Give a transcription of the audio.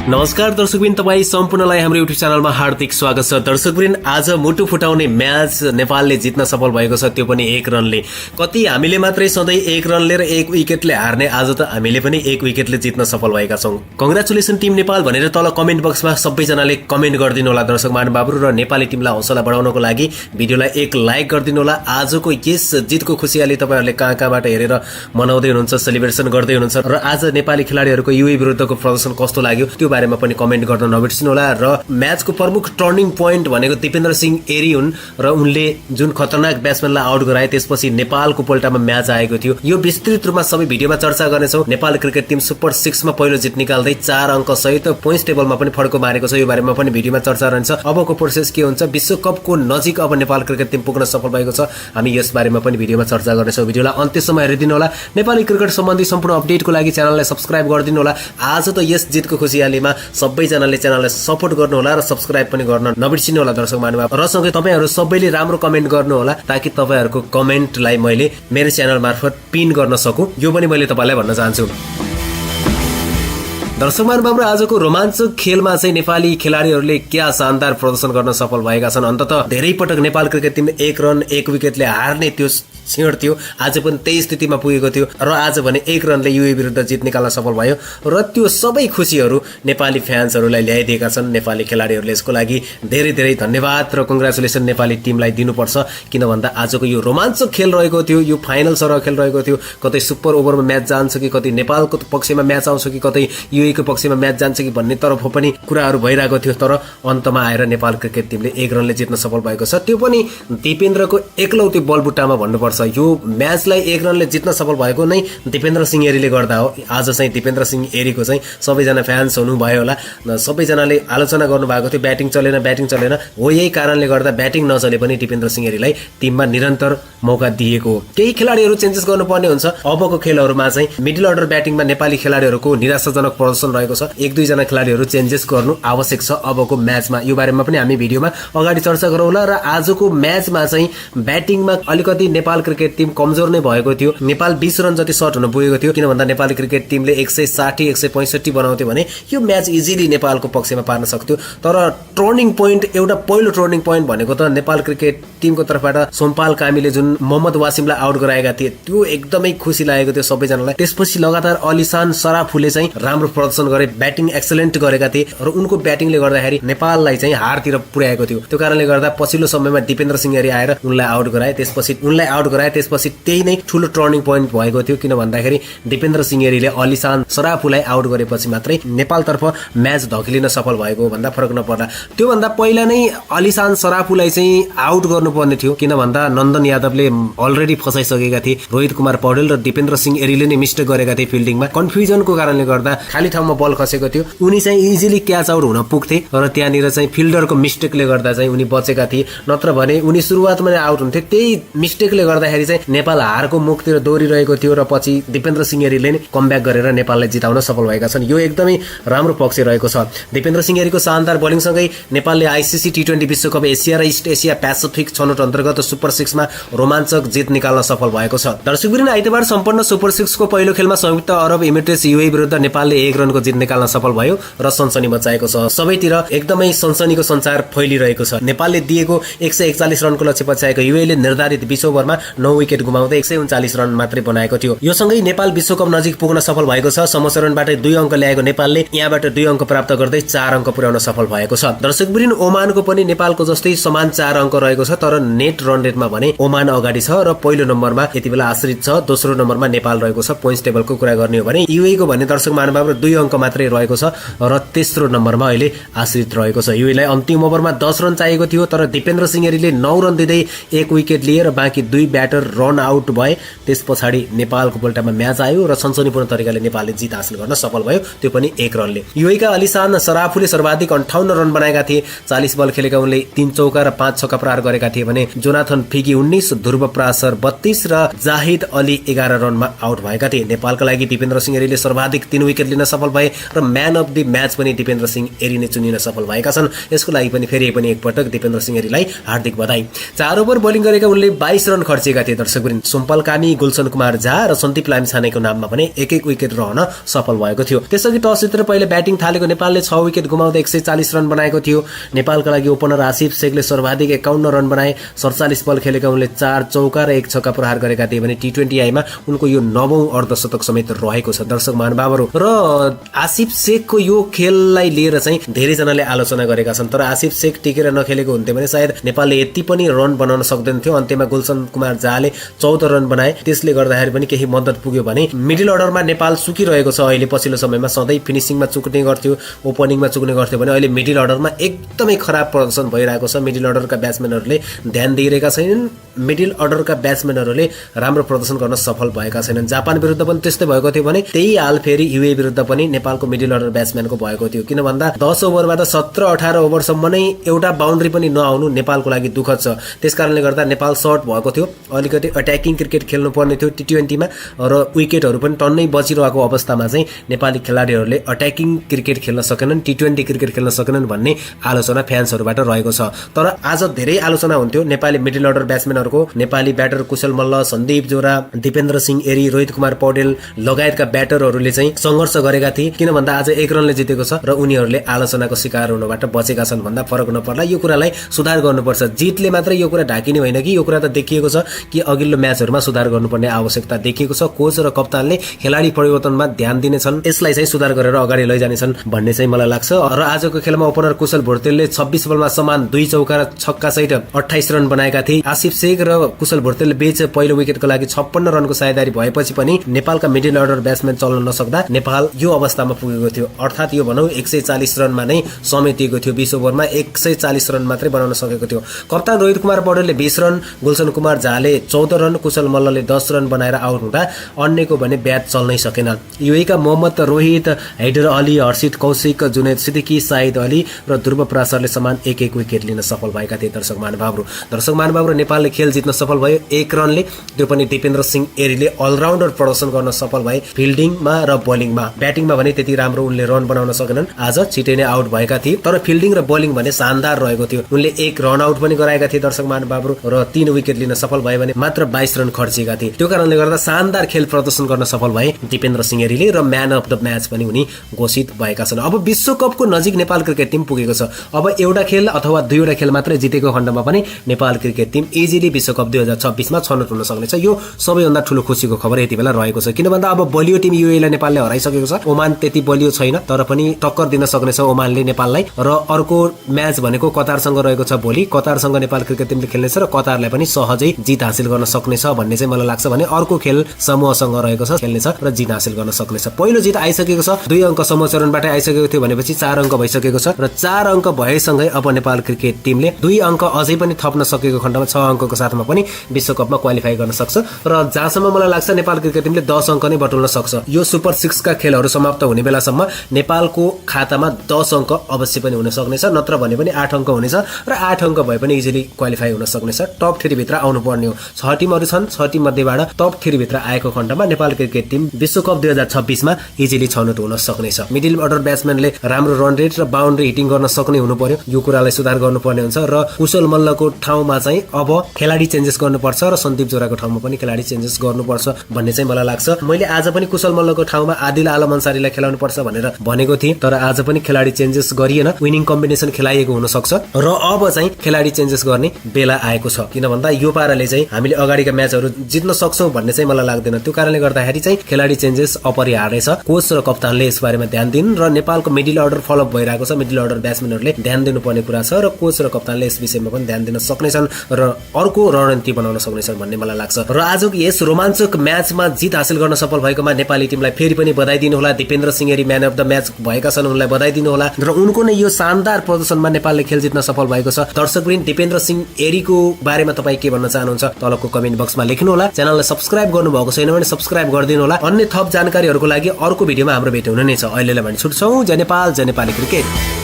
नमस्कार दर्शकवृन्द, तपाईँ सम्पूर्णलाई हाम्रो युट्युब च्यानलमा हार्दिक स्वागत छ। दर्शकवृन्द, आज मुटु फुटाउने म्याच नेपालले जित्न सफल भएको छ, त्यो पनि 1 रनले। कति हामीले मात्रै सधैँ 1 रनले र 1 विकेटले हार्ने, आज त हामीले पनि 1 विकेटले जित्न सफल भएका छौं। कंग्रेचुलेसन टिम नेपाल भनेर तल कमेन्ट बक्समा सबैजनाले कमेन्ट गरिदिनु होला दर्शक महानुभावहरु, र नेपाली टिमलाई हौसला बढाउनको लागि भिडियोलाई एक लाइक गरिदिनु होला। आजको यस जितको खुशियाली तपाईहरुले कहाँबाट हेरेर मनाउँदै हुनुहुन्छ, सेलिब्रेसन गर्दै हुनुहुन्छ, र आज नेपाली खेलाडीहरुको युए विरुद्धको प्रदर्शन कस्तो लाग्यो त्यो बारेमा पनि कमेन्ट गर्न नबिर्सिनु होला। र म्याचको प्रमुख टर्निङ पोइन्ट भनेको दिपेन्द्र सिंह एरी हुन्, र उनले जुन खतरनाक ब्याट्सम्यानलाई आउट गराए त्यसपछि नेपालको पल्टामा म्याच आएको थियो। यो विस्तृत रूपमा सबै भिडियोमा चर्चा गर्नेछौं। नेपाल क्रिकेट टिम सुपर 6 मा पहिलो जित निकाल्दै 4 अङ्क सहित पोइन्ट्स टेबलमा पनि फड्को मारेको छ। यो बारेमा पनि भिडियोमा चर्चा रहन्छ। अबको प्रोसेस के हुन्छ, विश्वकपको नजिक अब नेपाल क्रिकेट टिम पुग्न सफल भएको छ, हामी यस बारेमा पनि भिडियोमा चर्चा गर्नेछौं। भिडियोलाई अन्त्यसम्म हेरिदिनु होला। नेपाली क्रिकेट सम्बन्धी सम्पूर्ण अपडेटको लागि च्यानललाई सब्स्क्राइब गरिदिनु होला। आज त यस जितको खुशियालीमा सबैजनाले च्यानललाई सपोर्ट गर्नु होला र सब्स्क्राइब पनि गर्न नबिर्सिनु होला दर्शक महानुभाव। र सँगै तपाईहरु सबैले राम्रो कमेन्ट गर्नु होला ताकि तपाईहरुको कमेन्टलाई मैले मेरो च्यानल मार्फत पिन गर्न सकु। यो पनि मैले तपाईलाई भन्न चाहन्छु। दर्शक महानुभाव, आजको रोमाञ्चक खेलमा चाहिँ नेपाली खेलाडीहरूले क्या शानदार प्रदर्शन गर्न सफल भएका छन्। अन्ततः धेरै पटक नेपाल क्रिकेट टिम 1 रन 1 विकेटले हार्ने त्यो क्षण थियो, आज पनि त्यही स्थितिमा पुगेको थियो, र आज भने 1 रनले युए विरुद्ध जित निकाल्न सफल भयो, र त्यो सबै खुशीहरू नेपाली फ्यान्सहरूलाई ल्याइदिएका छन्। नेपाली खेलाडीहरूले यसको लागि धेरै धेरै धन्यवाद र कंग्रेचुलेसन नेपाली टिमलाई दिनुपर्छ। किन भन्दा आजको यो रोमाञ्चक खेल रहेको थियो, यो फाइनल सरह खेल रहेको थियो। कतै सुपर ओभरमा म्याच जान्छ कि, कतै नेपालको पक्षमा म्याच आउँछ कि, कतै युएको पक्षमा म्याच जान्छ कि भन्ने तर्फ पनि कुराहरू भइरहेको थियो, तर अन्तमा आएर नेपाल क्रिकेट टिमले 1 रनले जित्न सफल भएको छ। त्यो पनि दिपेन्द्रको एकलौटी बलबुट्टामा भन्नुपर्छ। यो म्याचलाई 1 रनले जित्न सफल भएको नै दिपेन्द्र सिंह एरीले गर्दा हो। आज चाहिँ दिपेन्द्र सिंह एरीको चाहिँ सबैजना फ्यान्स हुनुभयो होला, सबैजनाले आलोचना गर्नुभएको थियो ब्याटिङ चलेन हो। यही कारणले गर्दा ब्याटिङ नचले पनि दिपेन्द्र सिंह एरीलाई टिममा निरन्तर मौका दिएको हो। केही खेलाडीहरू चेन्जेस गर्नुपर्ने हुन्छ। अबको खेलहरूमा चाहिँ मिडल अर्डर ब्याटिङमा नेपाली खेलाडीहरूको निराशाजनक प्रदर्शन रहेको छ। 1-2 जना खेलाडीहरू चेन्जेस गर्नु आवश्यक छ अबको म्याचमा। यो बारेमा पनि हामी भिडियोमा अगाडि चर्चा गरौँला। र आजको म्याचमा चाहिँ ब्याटिङमा अलिकति नेपाल क्रिकेट टिम कमजोर नै भएको थियो। नेपाल 20 रन जति सर्ट हुन पुगेको थियो, किन भन्दा नेपाली क्रिकेट टिमले 160 165 बनाउँथ्यो भने यो म्याच इजिली नेपालको पक्षमा पार्न सक्थ्यो। तर टर्निङ पोइन्ट, एउटा पहिलो टर्निङ पोइन्ट भनेको त नेपाल क्रिकेट टिमको तर्फबाट सोमपाल कामीले जुन मोहम्मद वासिमलाई आउट गराएका थिए, त्यो एकदमै खुसी लागेको थियो सबैजनालाई। त्यसपछि लगातार अलिसान सराफुले चाहिँ राम्रो प्रदर्शन गरे, ब्याटिङ एक्सलेन्ट गरेका थिए, र उनको ब्याटिङले गर्दाखेरि नेपाललाई चाहिँ हारतिर पुर्याएको थियो। त्यो कारणले गर्दा पछिल्लो समयमा दिपेन्द्र सिंह एरी आएर उनलाई आउट गराए। त्यसपछि त्यही नै ठूलो टर्निङ पोइन्ट भएको थियो, किन भन्दाखेरि दिपेन्द्र सिंह एरीले अलिसान सराफुलाई आउट गरेपछि मात्रै नेपालतर्फ म्याच धकिलिन सफल भएको भन्दा फरक नपर्ला। त्यो भन्दा पहिला नै अलिसान सराफुलाई चाहिँ आउट गर्नुपर्ने थियो, किन भन्दा नन्दन यादवले अलरेडी फसाइसकेका थिए। रोहित कुमार पौडेल र दिपेन्द्र सिंह एरीले नै मिस्टेक गरेका थिए फिल्डिङमा। कन्फ्युजनको कारणले गर्दा खाली ठाउँमा बल खसेको थियो, उनी चाहिँ इजिली क्याच आउट हुन पुग्थे, र त्यहाँनिर चाहिँ फिल्डरको मिस्टेकले गर्दा चाहिँ उनी बचेका थिए। नत्र भने उनी सुरुवातमा नै आउट हुन्थे। त्यही मिस्टेकले गर्दाखेरि चाहिँ नेपाल हारको मुखतिर दौडिरहेको थियो, र पछि दिपेन्द्र सिंह एरीले नै कमब्याक गरेर नेपाललाई जिताउन सफल भएका छन्। यो एकदमै राम्रो पक्ष रहेको छ। दिपेन्द्र सिंह एरीको शानदार बोलिङसँगै नेपालले आईसीसी टी20 विश्वकप एसिया र इस्ट एसिया पेसिफिक छनौट अन्तर्गत सुपर 6 मा रोमाञ्चक जित निकाल्न सफल भएको छ। दर्शकवृन्द, आइतबार सम्पन्न सुपर 6 को पहिलो खेलमा संयुक्त अरब इमिरेट्स युए विरुद्ध नेपालले 1 रनको जित निकाल्न सफल भयो र सनसनी मचाएको छ। सबैतिर एकदमै सनसनीको सञ्चार फैलिरहेको छ। नेपालले दिएको 141 रनको लक्ष्य पछ्याएको युएले निर्धारित 20 ओभरमा 9 विकेट गुमाउँदै 139 रन मात्रै बनाएको थियो। यो सँगै नेपाल विश्वकप नजिक पुग्न सफल भएको छ। समसरणबाट 2 अङ्क ल्याएको नेपालले यहाँबाट 2 अङ्क प्राप्त गर्दै 4 अङ्क पुर्याउन सफल भएको छ। दर्शकवृन्द, ओमानको पनि नेपालको जस्तै समान 4 अङ्क रहेको छ, तर नेट रन रेटमा भने ओमान अगाडि छ र पहिलो नम्बरमा यति बेला आश्रित छ। दोस्रो नम्बरमा नेपाल रहेको छ। पोइन्ट्स टेबलको कुरा गर्ने हो भने युए को भने दर्शक महानुभाव 2 अङ्क मात्रै रहेको छ, र तेस्रो नम्बरमा अहिले आश्रित रहेको छ। युएलाई अन्तिम ओभरमा 10 रन चाहिएको थियो, तर दिपेन्द्र सिंह एरीले 9 रन दिँदै 1 विकेट लिए र बाँकी 2 ब्याटर रन आउट भए। त्यस पछाडि नेपालको पल्टामा म्याच आयो र सनसनीपूर्ण तरिकाले नेपालले जित हासिल गर्न सफल भयो, त्यो पनि 1 रनले। युएका अलिसान सराफुले सर्वाधिक 58 रन बनाएका थिए। 40 बल खेलेका उनले 3 चौका र 5 छक्का प्रहार गरेका थिए भने जोनाथन फिगी 19, ध्रुव प्रासर 32 र जाहिद अली 11 रनमा आउट भएका थिए। नेपालका लागि दिपेन्द्र सिंह एरीले सर्वाधिक 3 विकेट लिन सफल सफल भए र म्यान अफ द म्याच पनि दिपेन्द्र सिंह एरी नै चुनिन सफल भएका छन्। यसको लागि पनि फेरि पनि एकपटक दिपेन्द्र सिंह एरीलाई हार्दिक बधाई। 4 ओभर बोलिङ गरेका उनले 22 रन खर्चेका थिए दर्शकवृन्द। सोमपाल कामी, गुलसन कुमार झा र सन्दीप लामिछानेको नाममा पनि एक विकेट रहन सफल भएको थियो। त्यसअघि टस जितेर पहिले ब्याटिङ थालेको नेपालले 6 विकेट गुमाउँदै 140 रन बनाएको थियो। नेपालका लागि ओपनर आसिफ शेखले सर्वाधिक 51 रन बनाए। 47 बल खेलेका उनले 4 चौका र 1 छक्का प्रहार गरेका थिए भने T20 आईमा उनको यो 9औं अर्धशतक समेत रहेको छ दर्शक महानुभावहरू। र आसिफ शेखको यो खेललाई लिएर चाहिँ धेरैजनाले आलोचना गरेका छन्, तर आसिफ शेख टिकेर नखेलेको हुन्थ्यो भने सायद नेपालले यति पनि रन बनाउन सक्दैन थियो। अन्त्यमा गुलसन कुमार झाले 14 रन बनाए, त्यसले गर्दाखेरि पनि केही मद्दत पुग्यो भने मिडल अर्डरमा नेपाल सुकिरहेको छ अहिले। पछिल्लो समयमा सधैँ फिनिसिङमा चुक्ने गर्थ्यो, ओपनिङमा चुक्ने गर्थ्यो भने अहिले मिडल अर्डरमा एकदमै खराब प्रदर्शन भइरहेको छ। मिडल अर्डरका ब्याट्सम्यानहरूले ध्यान दिइरहेका छैनन्, मिडल अर्डरका ब्याट्सम्यानहरूले राम्रो प्रदर्शन गर्न सफल भएका छैनन्। जापान विरुद्ध पनि त्यस्तै भएको थियो भने त्यही हाल फेरि युए विरुद्ध पनि नेपालको मिडल अर्डर ब्याट्सम्यानको भएको थियो। किन भन्दा 10 ओभरबाट 17-18 ओभरसम्म नै एउटा बााउन्ड्री पनि नआउनु नेपालको लागि दुःखद छ। त्यसकारणले गर्दा नेपाल सर्ट भएको थियो, अलिकति अट्याकिङ क्रिकेट खेल्नु पर्ने थियो T20मा र विकेटहरू पनि टन्नै बचिरहेको अवस्थामा चाहिँ नेपाली खेलाडीहरूले अट्याकिङ क्रिकेट खेल्न सकेनन्, T20 क्रिकेट खेल्न सकेनन् भन्ने आलोचना फ्यान्सहरूबाट रहेको छ। तर आज धेरै आलोचना हुन्थ्यो नेपाली मिडल अर्डर ब्याट्सम्यानहरूको। नेपाली ब्याटर कुशल मल्ल, सन्दीप जोरा, दिपेन्द्र सिंह एरी, रोहित कुमार पौडेल लगायतका ब्याटरहरूले चाहिँ सङ्घर्ष गरेका थिए। किन भन्दा आज 1 रनले जितेको छ र उनीहरूले आलोचनाको शिकार हुनबाट बचेका छन् भन्दा फरक नपर्ला। यो कुरालाई सुधार गर्नुपर्छ। जितले मात्रै यो कुरा ढाकिने होइन कि, यो कुरा त देखिएको छ कि अघिल्लो म्याचहरूमा सुधार गर्नुपर्ने आवश्यकता देखिएको छ। कोच र कप्तानले खेलाडी परिवर्तनमा ध्यान दिनेछन्, यसलाई चाहिँ सुधार गरेर अगाडि लैजानेछन् भन्ने चाहिँ मलाई लाग्छ। र आजको खेलमा ओपनर कुशल भुर्तेलले 26 बलमा समान 2 चौका र छक्का सहित 28 रन बनाएका थिए। आसिफ शेख र कुशल भुर्तेल बीच पहिलो विकेटको लागि 56 रनको साझेदारी भएपछि पनि नेपालका मिडल अर्डर ब्याट्सम्यान चल्न नसक्दा नेपाल यो अवस्थामा पुगेको थियो। अर्थात् यो भनौँ 140 रनमा नै समेटिएको थियो। 20 ओभरमा 140 रन मात्रै बनाउन सकेको थियो। कप्तान रोहित कुमार पौडेलले 20 रन, गुलसन कुमार झाले 14 रन, कुशल मल्लले 10 रन बनाएर आउट हुँदा अन्यको भने ब्याट चल्नै सकेन। युएका मोहम्मद रोहित, हैदर अली, हर्षित कौशिक, जुनेद सिद्दिकी, साहिद अली र ध्रुव पराशरले समान एक विकेट लिन सफल भएका थिए दर्शक महानुभावहरू। नेपालले खेल जित्न सफल भयो 1 रनले, त्यो पनि दिपेन्द्र सिंह एरीले अलराउन्डर प्रदर्शन गर्न सफल भए फिल्डिङमा र बोलिङमा। ब्याटिङमा भने त्यति राम्रो उनले रन बनाउन सकेनन्, आज छिटै नै आउट भएका थिए। तर फिल्डिङ र बोलिङ भने शानदार रहेको थियो। उनले 1 रन आउट पनि गराएका थिए दर्शक महानुभावहरू र 3 विकेट लिन सफल भए भने मात्र 22 रन खर्चेका थिए। त्यो कारणले गर्दा शानदार खेल प्रदर्शन गर्न सफल भए दिपेन्द्र सिंह एरीले र म्यान अफ द म्याच पनि उनी घोषित भएका छन्। अब विश्वकपको नजिक नेपाल क्रिकेट टिम पुगेको छ। अब एउटा खेल अथवा 2वटा खेल मात्रै जितेको खण्डमा पनि नेपाल क्रिकेट टिम इजिली विश्वकप 2026 मा छनौट हुन सक्नेछ। यो सबैभन्दा ठूलो खुसीको खबर यति बेला रहेको छ। किन भन्दा अब बलियो टिम युएलाई नेपालले हराइसकेको छ। ओमान त्यति बलियो छैन, तर पनि टक्कर दिन सक्नेछ ओमानले नेपाललाई। र अर्को म्याच भनेको कतारसँग रहेको छ भोलि। कतारसँग नेपाल क्रिकेट टिमले खेल्नेछ र कतारलाई पनि सहजै जित हासिल गर्न सक्नेछ भन्ने चाहिँ मलाई लाग्छ। भने अर्को खेल समूहसँग रहेको छ, खेल्नेछ र जित हासिल गर्न सक्नेछ। पहिलो जित आइसकेको छ, 2 अङ्क समूह चरणबाट आइसकेको थियो भनेपछि 4 अङ्क भइसकेको छ र 4 अङ्क भएसँगै अब नेपाल क्रिकेट टिमले 2 अङ्क अझै पनि थप्न सकेको खण्डमा 6 अङ्कको साथमा पनि विश्वकपमा क्वालिफाई गर्न सक्छ। र जहाँसम्म मलाई लाग्छ नेपाल क्रिकेट टिमले 10 अङ्क नै बटुल्न सक्छ। यो सुपर 6 का खेलहरू समाप्त हुने बेलासम्म नेपालको खातामा 10 अङ्क अवश्य पनि हुन सक्नेछ, नत्र भने पनि 8 अङ्क हुनेछ र 8 अङ्क भए पनि इजिली क्वालिफाई हुन सक्नेछ। टप 3 भित्र आउनु पर्ने हो। 6 टिमहरू छन्, 6 टिम मध्येबाट टप 3 भित्र आएको खण्डमा नेपाल क्रिकेट टिम विश्वकप 2026 मा इजिली छनौट हुन सक्नेछ। मिडल अर्डर ब्याट्सम्यानले राम्रो रन रेट र बााउन्ड्री हिटिङ गर्न सक्ने हुनु पर्यो। यो कुरालाई सुधार गर्नुपर्ने हुन्छ र कुशल मल्लको ठाउँमा चाहिँ अब खेलाडी चेन्जेस गर्नुपर्छ र सन्दीप जोराको ठाउँमा पनि खेलाडी चेन्जेस गर्नुपर्छ भन्ने चाहिँ मलाई लाग्छ। मैले आज पनि कुशल मल्लको ठाउँमा आदिल आलम अन्सारीलाई खेलाउनु पर्छ भनेर भनेको थिएँ, तर आज पनि खेलाडी चेन्जेस गरिएन। विनिङ कम्बिनेसन खेलाइएको हुन सक्छ र अब चाहिँ खेलाडी चेन्जेस गर्ने बेला आएको छ। किन भन्दा यो पाराले चाहिँ हामीले अगाडिका म्याचहरू जित्न सक्छौं भन्ने चाहिँ मलाई लाग्दैन। त्यो कारणले गर्दाखेरि चाहिँ खेलाडी चेन्जेस अपरिहार्य छ। कोच र कप्तानले यस बारेमा ध्यान दिनु र नेपालको मिडल अर्डर फलोअप भइरहेको छ। मिडल अर्डर ब्याट्सम्यानहरूले ध्यान दिनुपर्ने कुरा छ र कोच र कप्तानले यस विषयमा पनि ध्यान दिन सक्नेछन् र अर्को रणनीति बनाउन सक्नेछन् भन्ने मलाई लाग्छ। र आजको यस रोमाञ्चक म्याचमा जित हासिल गर्न सफल भएकोमा नेपाली टिमलाई फेरि पनि बधाई दिनु होला। दिपेन्द्र सिंह एरी म्यान अफ द म्याच भएका छन्, उनलाई बधाई दिनु होला र उनको नै यो शानदार प्रदर्शनमा नेपालले खेल जित्न सफल भएको छ। दर्शकवृन्द, दिपेन्द्र सिंह एरीको बारेमा तपाईँ के भन्न चाहनुहुन्छ तलको कमेन्ट बक्समा लेख्नु होला। च्यानललाई सब्स्क्राइब गर्नुभएको छैन भने सब्स्क्राइब गरिदिनु होला। अन्य थप जानकारीहरूको लागि अर्को भिडियोमा हाम्रो भेट हुने नै छ। अहिलेलाई भने छुट्छौँ। जय नेपाल, जय नेपाली क्रिकेट।